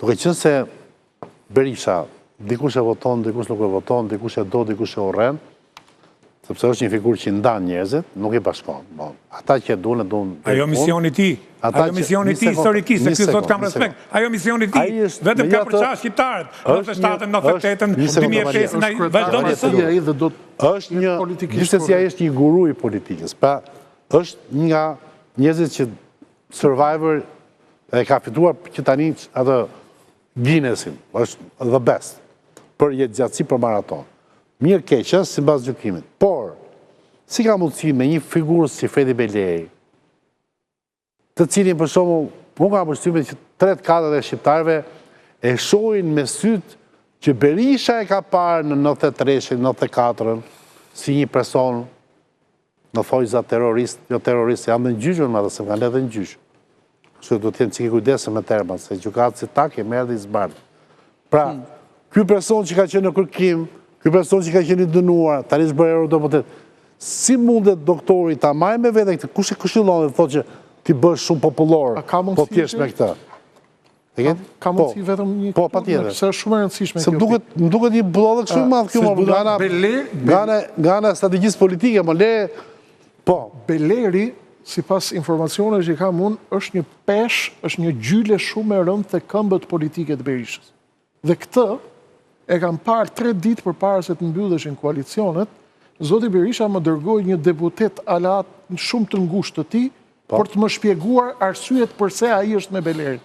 Duke qenë se Berisha, dikush e voton, dikush nuk e voton, dikush e do, dikush e urren, sepse është një figurë që ndan njerëzit, nuk i bashkon. Ata që duan e duan. Ajo misioni ti, ajo misioni ti historikisht, se ky zot kam respekt. Ajo misioni ti, vetëm ka përçarë shqiptarët, 97-ën, 98-ën, 2005-ën, vazhdon të thotë. Është një gjithsesi ai është një guru i politikës. Pra, është një nga njerëzit që Survivor e ka fituar që tani atë Guinnessin, është the best për jetëgjatësi për maraton. Mirë keqës, si mbas gjykimit. Por, si ka mundësi me një figurë si Fredi Beleri, të cilin për shembull, unë kam përshtypjen që 3/4 e shqiptarëve e shohin me sytë që Berisha e ka parë në 93-in, 94-ën, si një person në thojza terrorist, jo terrorist, janë në gjyqën më dhe se kanë edhe në gjyqë. Kështu do të jenë çike kujdesëm me termat, se gjykatë si tak e merr dhe i zbardh. Pra, ky person që ka qenë në kërkim, ky person që ka qenë i dënuar, tani është bërë eurodeputet. Si mundet doktori ta marrë me vete këtë? Kush e këshillon dhe thotë që ti bësh shumë popullor, po t'jesh me këtë? Ka mundësi vetëm një po, patjetër. Se është shumë e rëndësishme kjo. Se më duket një bullallëk shumë i madh kjo nga ana strategjisë politike, më le po. Beleri, sipas informacioneve që kam unë, është një peshë, është një gjyle shumë e rëndë te këmbët politike të Berishës. Dhe këtë e kam parë 3 ditë përpara se të mbylleshin koalicionet, zoti Berisha më dërgoi një deputet alat shumë të ngushtë të tij për të më shpjeguar arsyet pse ai është me Belerin.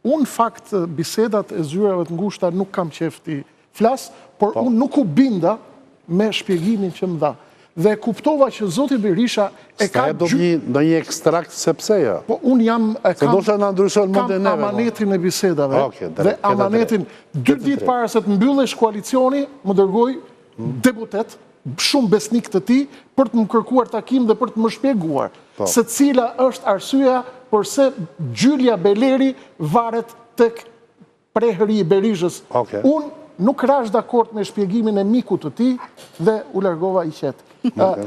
Unë fakt bisedat e zyrave të ngushta nuk kam qef ti flas, por unë nuk u binda me shpjegimin që më dha. Dhe kuptova që zoti Berisha e ka do një ekstrakt sepse jo. Po unë jam kam amanetin e bisedave. Dhe amanetin 2 ditë para se të mbyllesh koalicioni, më dërgoi deputet shumë besnik të tij për të më kërkuar takim dhe për të më shpjeguar se cila është arsyeja përse gjylja Beleri varet tek prehëri i Berishës. Unë nuk rash dakord me shpjegimin e mikut të tij dhe u largova i qetë.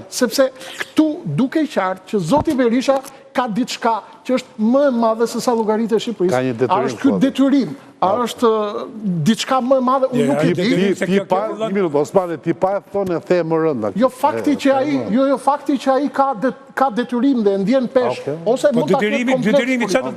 Sepse këtu duke qartë që zoti Berisha ka diçka që është më e madhe se sa llogaritë e Shqipërisë. A është ky detyrim? A është diçka më e madhe? Unë nuk e di. Ti pa, një minutë, Osmane, ti pa e thonë e the më rënda. Jo fakti që ai ka detyrim dhe ndjen peshë ose mund ta ketë kompleks.